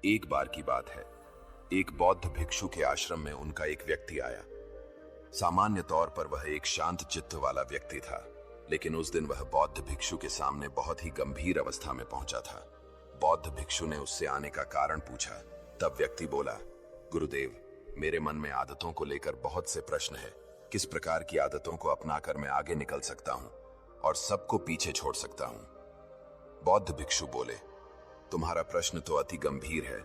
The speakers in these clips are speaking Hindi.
एक बार की बात है, एक बौद्ध भिक्षु के आश्रम में उनका एक व्यक्ति आया। सामान्य तौर पर वह एक शांत चित्त वाला व्यक्ति था, लेकिन उस दिन वह बौद्ध भिक्षु के सामने बहुत ही गंभीर अवस्था में पहुंचा था। बौद्ध भिक्षु ने उससे आने का कारण पूछा। तब व्यक्ति बोला, गुरुदेव, मेरे मन में आदतों को लेकर बहुत से प्रश्न है। किस प्रकार की आदतों को अपनाकर मैं आगे निकल सकता हूं और सबको पीछे छोड़ सकता हूं। बौद्ध भिक्षु बोले, तुम्हारा प्रश्न तो अति गंभीर है,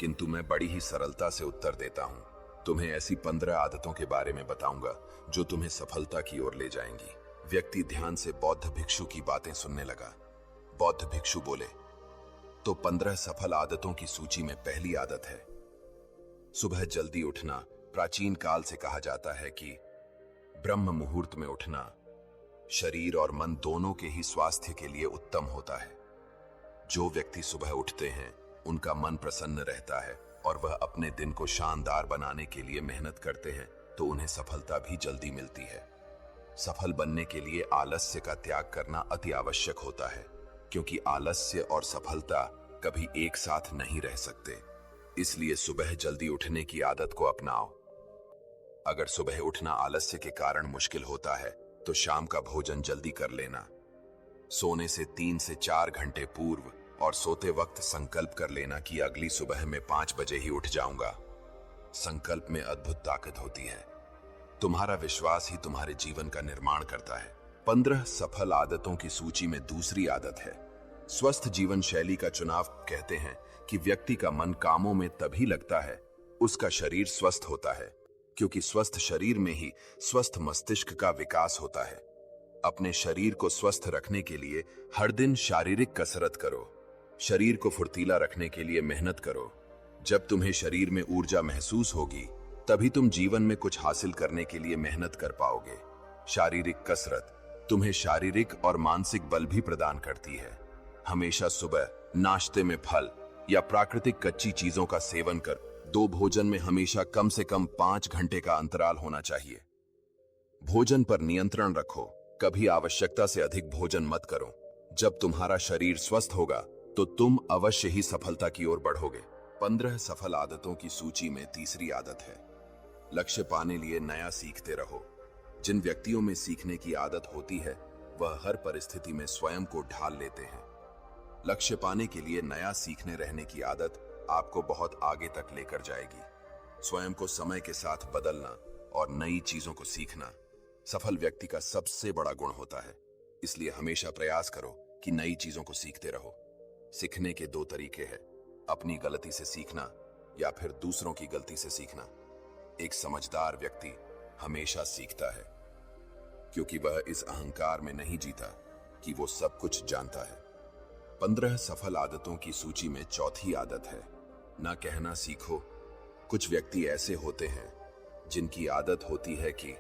किंतु मैं बड़ी ही सरलता से उत्तर देता हूं। तुम्हें ऐसी 15 आदतों के बारे में बताऊंगा जो तुम्हें सफलता की ओर ले जाएंगी। व्यक्ति ध्यान से बौद्ध भिक्षु की बातें सुनने लगा। बौद्ध भिक्षु बोले, तो 15 सफल आदतों की सूची में पहली आदत है सुबह जल्दी उठना। प्राचीन काल से कहा जाता है कि ब्रह्म मुहूर्त में उठना शरीर और मन दोनों के ही स्वास्थ्य के लिए उत्तम होता है। जो व्यक्ति सुबह उठते हैं उनका मन प्रसन्न रहता है और वह अपने दिन को शानदार बनाने के लिए मेहनत करते हैं, तो उन्हें सफलता भी जल्दी मिलती है। सफल बनने के लिए आलस्य का त्याग करना अति आवश्यक होता है, क्योंकि आलस्य और सफलता कभी एक साथ नहीं रह सकते। इसलिए सुबह जल्दी उठने की आदत को अपनाओ। अगर सुबह उठना आलस्य के कारण मुश्किल होता है तो शाम का भोजन जल्दी कर लेना। सोने से 3 से 4 घंटे पूर्व और सोते वक्त संकल्प कर लेना कि अगली सुबह में 5 बजे ही उठ जाऊंगा। संकल्प में अद्भुत ताकत होती है। तुम्हारा विश्वास ही तुम्हारे जीवन का निर्माण करता है। 15 सफल आदतों की सूची में दूसरी आदत है स्वस्थ जीवन शैली का चुनाव। कहते हैं कि व्यक्ति का मन कामों में तभी लगता है उसका शरीर स्वस्थ होता है, क्योंकि स्वस्थ शरीर में ही स्वस्थ मस्तिष्क का विकास होता है। अपने शरीर को स्वस्थ रखने के लिए हर दिन शारीरिक कसरत करो। शरीर को फुर्तीला रखने के लिए मेहनत करो। जब तुम्हें शरीर में ऊर्जा महसूस होगी, तभी तुम जीवन में कुछ हासिल करने के लिए मेहनत कर पाओगे। शारीरिक कसरत तुम्हें शारीरिक और मानसिक बल भी प्रदान करती है। हमेशा सुबह नाश्ते में फल या प्राकृतिक कच्ची चीजों का सेवन कर। 2 भोजन में हमेशा कम से कम 5 घंटे का अंतराल होना चाहिए। भोजन पर नियंत्रण रखो। कभी आवश्यकता से अधिक भोजन मत करो। जब तुम्हारा शरीर स्वस्थ होगा तो तुम अवश्य ही सफलता की ओर बढ़ोगे। 15 सफल आदतों की सूची में तीसरी आदत है लक्ष्य पाने लिए नया सीखते रहो। जिन व्यक्तियों में सीखने की आदत होती है वह हर परिस्थिति में स्वयं को ढाल लेते हैं। लक्ष्य पाने के लिए नया सीखने रहने की आदत आपको बहुत आगे तक लेकर जाएगी। स्वयं को समय के साथ बदलना और नई चीजों को सीखना सफल व्यक्ति का सबसे बड़ा गुण होता है। इसलिए हमेशा प्रयास करो कि नई चीजों को सीखते रहो। सीखने के 2 तरीके हैं, अपनी गलती से सीखना या फिर दूसरों की गलती से सीखना। एक समझदार व्यक्ति हमेशा सीखता है, क्योंकि वह इस अहंकार में नहीं जीता कि वो सब कुछ जानता है। 15 सफल आदतों की सूची में चौथी आदत है ना कहना सीखो। कुछ व्यक्ति ऐसे होते हैं जिनकी आदत होती है कि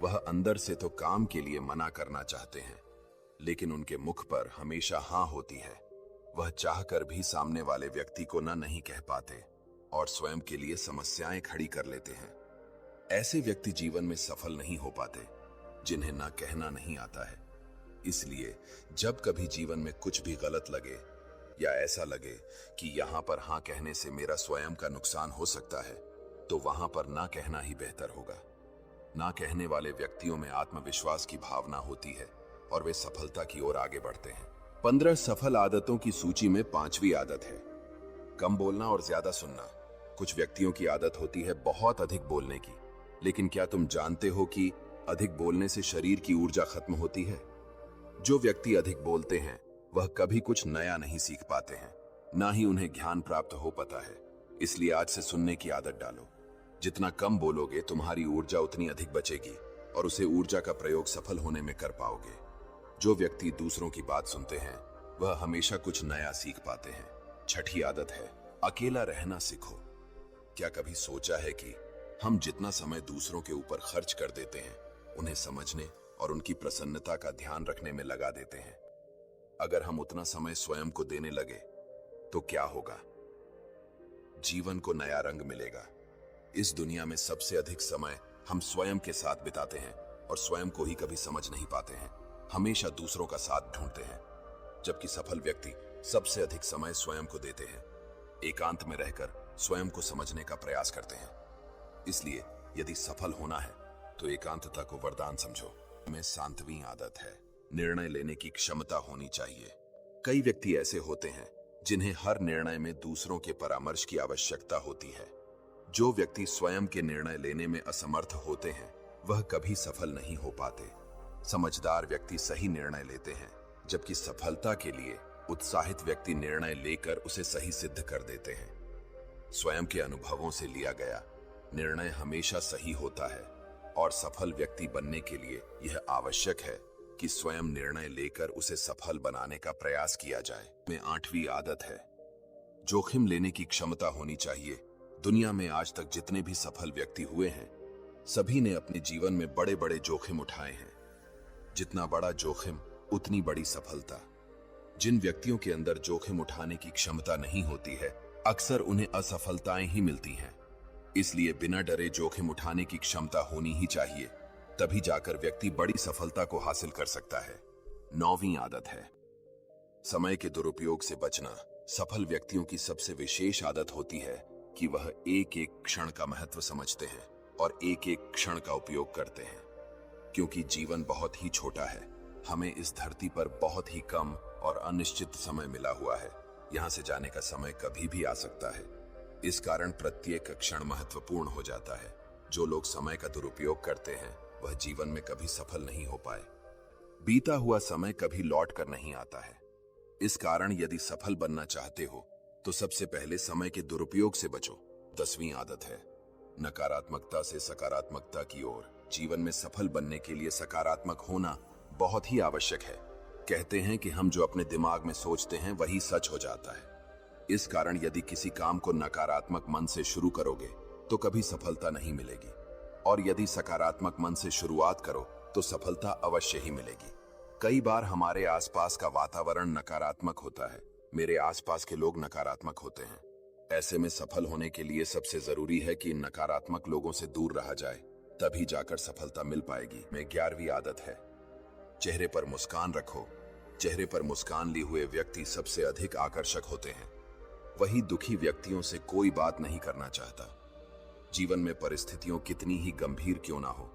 वह अंदर से तो काम के लिए मना करना चाहते हैं, लेकिन उनके मुख पर हमेशा हाँ होती है। वह चाहकर भी सामने वाले व्यक्ति को ना नहीं कह पाते और स्वयं के लिए समस्याएं खड़ी कर लेते हैं। ऐसे व्यक्ति जीवन में सफल नहीं हो पाते, जिन्हें ना कहना नहीं आता है। इसलिए जब कभी जीवन में कुछ भी गलत लगे या ऐसा लगे कि यहां पर हाँ कहने से मेरा स्वयं का नुकसान हो सकता है, तो वहां पर ना कहना ही बेहतर होगा। ना कहने वाले व्यक्तियों में आत्मविश्वास की भावना होती है और वे सफलता की ओर आगे बढ़ते हैं। 15 सफल आदतों की सूची में 5वीं आदत है कम बोलना और ज्यादा सुनना। कुछ व्यक्तियों की आदत होती है बहुत अधिक बोलने की, लेकिन क्या तुम जानते हो कि अधिक बोलने से शरीर की ऊर्जा खत्म होती है? जो व्यक्ति अधिक बोलते हैं वह कभी कुछ नया नहीं सीख पाते हैं, ना ही उन्हें ज्ञान प्राप्त हो पाता है। इसलिए आज से सुनने की आदत डालो। जितना कम बोलोगे तुम्हारी ऊर्जा उतनी अधिक बचेगी और उसे ऊर्जा का प्रयोग सफल होने में कर पाओगे। जो व्यक्ति दूसरों की बात सुनते हैं वह हमेशा कुछ नया सीख पाते हैं। 6ठी आदत है अकेला रहना सीखो। क्या कभी सोचा है कि हम जितना समय दूसरों के ऊपर खर्च कर देते हैं उन्हें समझने और उनकी प्रसन्नता का ध्यान रखने में लगा देते हैं? अगर हम उतना समय स्वयं को देने लगे तो क्या होगा? जीवन को नया रंग मिलेगा। इस दुनिया में सबसे अधिक समय हम स्वयं के साथ बिताते हैं और स्वयं को ही कभी समझ नहीं पाते हैं। हमेशा दूसरों का साथ ढूंढते हैं, जबकि सफल व्यक्ति सबसे अधिक समय स्वयं को देते हैं। एकांत में रहकर स्वयं को समझने का प्रयास करते हैं। इसलिए यदि सफल होना है तो एकांतता को वरदान समझो। में सांत्वी आदत है, निर्णय लेने की क्षमता होनी चाहिए। कई व्यक्ति ऐसे होते हैं जिन्हें हर निर्णय में दूसरों के परामर्श की आवश्यकता होती है। जो व्यक्ति स्वयं के निर्णय लेने में असमर्थ होते हैं वह कभी सफल नहीं हो पाते। समझदार व्यक्ति सही निर्णय लेते हैं, जबकि सफलता के लिए उत्साहित व्यक्ति निर्णय लेकर उसे सही सिद्ध कर देते हैं। स्वयं के अनुभवों से लिया गया निर्णय हमेशा सही होता है और सफल व्यक्ति बनने के लिए यह आवश्यक है कि स्वयं निर्णय लेकर उसे सफल बनाने का प्रयास किया जाए। में 8वीं आदत है, जोखिम लेने की क्षमता होनी चाहिए। दुनिया में आज तक जितने भी सफल व्यक्ति हुए हैं, सभी ने अपने जीवन में बड़े बड़े जोखिम उठाए हैं। जितना बड़ा जोखिम उतनी बड़ी सफलता। जिन व्यक्तियों के अंदर जोखिम उठाने की क्षमता नहीं होती है, अक्सर उन्हें असफलताएं ही मिलती हैं। इसलिए बिना डरे जोखिम उठाने की क्षमता होनी ही चाहिए, तभी जाकर व्यक्ति बड़ी सफलता को हासिल कर सकता है। 9वीं आदत है, समय के दुरुपयोग से बचना। सफल व्यक्तियों की सबसे विशेष आदत होती है कि वह एक एक क्षण का महत्व समझते हैं और एक एक क्षण का उपयोग करते हैं। क्योंकि जीवन बहुत ही छोटा है, हमें इस धरती पर बहुत ही कम और अनिश्चित समय मिला हुआ है। यहाँ से जाने का समय कभी भी आ सकता है। इस कारण प्रत्येक क्षण महत्वपूर्ण हो जाता है। जो लोग समय का दुरुपयोग करते हैं वह जीवन में कभी सफल नहीं हो पाए। बीता हुआ समय कभी लौट कर नहीं आता है। इस कारण यदि सफल बनना चाहते हो तो सबसे पहले समय के दुरुपयोग से बचो। 10वीं आदत है, नकारात्मकता से सकारात्मकता की ओर। जीवन में सफल बनने के लिए सकारात्मक होना बहुत ही आवश्यक है। कहते हैं कि हम जो अपने दिमाग में सोचते हैं वही सच हो जाता है। इस कारण यदि किसी काम को नकारात्मक मन से शुरू करोगे तो कभी सफलता नहीं मिलेगी, और यदि सकारात्मक मन से शुरुआत करो तो सफलता अवश्य ही मिलेगी। कई बार हमारे आसपास का वातावरण नकारात्मक होता है, मेरे आसपास के लोग नकारात्मक होते हैं। ऐसे में सफल होने के लिए सबसे जरूरी है कि नकारात्मक लोगों से दूर रहा जाए, तभी जाकर सफलता मिल पाएगी। में 11वीं आदत है, चेहरे पर मुस्कान रखो। चेहरे पर मुस्कान लिए हुए व्यक्ति सबसे अधिक आकर्षक होते हैं। वही दुखी व्यक्तियों से कोई बात नहीं करना चाहता। जीवन में परिस्थितियां कितनी ही गंभीर क्यों ना हो,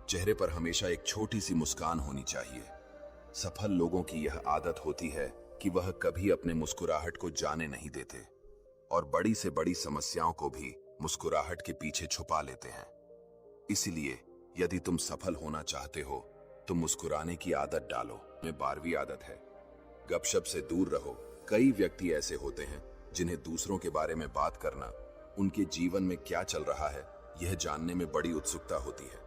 चेहरे पर हमेशा एक छोटी सी मुस्कान होनी चाहिए। सफल लोगों की यह आदत होती है कि वह कभी अपने मुस्कुराहट को जाने नहीं देते और बड़ी से बड़ी समस्याओं को भी मुस्कुराहट के पीछे छुपा लेते हैं। इसलिए यदि तुम सफल होना चाहते हो तो मुस्कुराने की आदत डालो। में 12वीं आदत है, गपशप से दूर रहो। कई व्यक्ति ऐसे होते हैं जिन्हें दूसरों के बारे में बात करना, उनके जीवन में क्या चल रहा है यह जानने में बड़ी उत्सुकता होती है,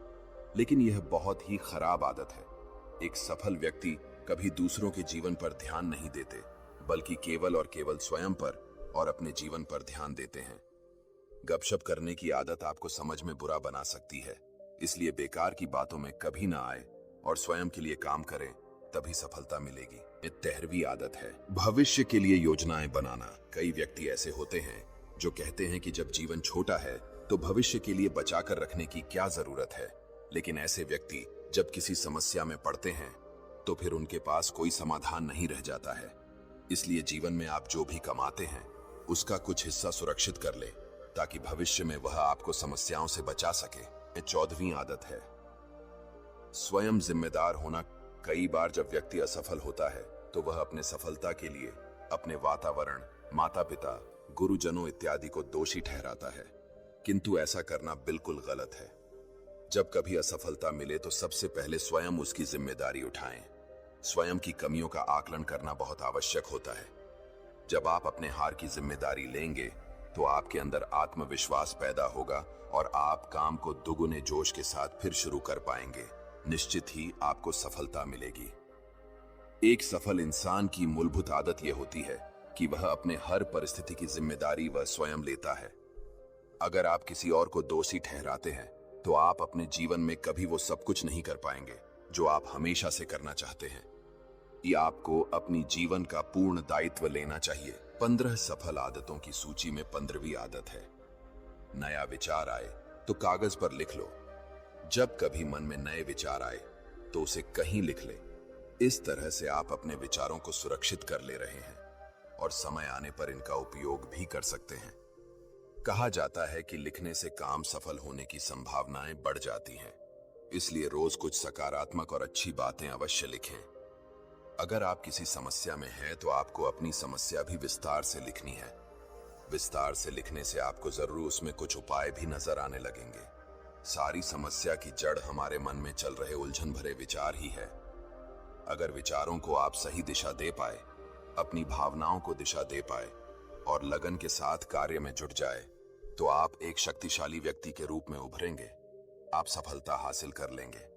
लेकिन यह बहुत ही खराब आदत है। एक सफल व्यक्ति कभी दूसरों के जीवन पर ध्यान नहीं देते, बल्कि केवल और केवल स्वयं पर और अपने जीवन पर ध्यान देते हैं। गपशप करने की आदत आपको समझ में बुरा बना सकती है, इसलिए बेकार की बातों में कभी ना आए और स्वयं के लिए काम करें, तभी सफलता मिलेगी। 13वीं आदत है, भविष्य के लिए योजनाएं बनाना। कई व्यक्ति ऐसे होते हैं जो कहते हैं कि जब जीवन छोटा है तो भविष्य के लिए बचाकर रखने की क्या जरूरत है, लेकिन ऐसे व्यक्ति जब किसी समस्या में पड़ते हैं तो फिर उनके पास कोई समाधान नहीं रह जाता है। इसलिए जीवन में आप जो भी कमाते हैं उसका कुछ हिस्सा सुरक्षित कर ले, ताकि भविष्य में वह आपको समस्याओं से बचा सके। 14वीं आदत है, स्वयं जिम्मेदार होना। कई बार जब व्यक्ति असफल होता है तो वह अपने सफलता के लिए अपने वातावरण, माता पिता, गुरुजनों इत्यादि को दोषी ठहराता है, किंतु ऐसा करना बिल्कुल गलत है। जब कभी असफलता मिले तो सबसे पहले स्वयं उसकी जिम्मेदारी उठाएं। स्वयं की कमियों का आकलन करना बहुत आवश्यक होता है। जब आप अपने हार की जिम्मेदारी लेंगे तो आपके अंदर आत्मविश्वास पैदा होगा और आप काम को दुगुने जोश के साथ फिर शुरू कर पाएंगे। निश्चित ही आपको सफलता मिलेगी। एक सफल इंसान की मूलभूत आदत यह होती है कि वह अपने हर परिस्थिति की जिम्मेदारी वह स्वयं लेता है। अगर आप किसी और को दोषी ठहराते हैं तो आप अपने जीवन में कभी वो सब कुछ नहीं कर पाएंगे जो आप हमेशा से करना चाहते हैं। ये आपको अपनी जीवन का पूर्ण दायित्व लेना चाहिए। 15 सफल आदतों की सूची में 15वीं आदत है, नया विचार आए तो कागज पर लिख लो। जब कभी मन में नए विचार आए तो उसे कहीं लिख ले। इस तरह से आप अपने विचारों को सुरक्षित कर ले रहे हैं। और समय आने पर इनका उपयोग भी कर सकते हैं। कहा जाता है कि लिखने से काम सफल होने की संभावनाएं बढ़ जाती हैं, इसलिए रोज कुछ सकारात्मक और अच्छी बातें अवश्य लिखें। अगर आप किसी समस्या में हैं तो आपको अपनी समस्या भी विस्तार से लिखनी है। विस्तार से लिखने से आपको जरूर उसमें कुछ उपाय भी नजर आने लगेंगे। सारी समस्या की जड़ हमारे मन में चल रहे उलझन भरे विचार ही है। अगर विचारों को आप सही दिशा दे पाए, अपनी भावनाओं को दिशा दे पाए और लगन के साथ कार्य में जुट जाए, तो आप एक शक्तिशाली व्यक्ति के रूप में उभरेंगे। आप सफलता हासिल कर लेंगे।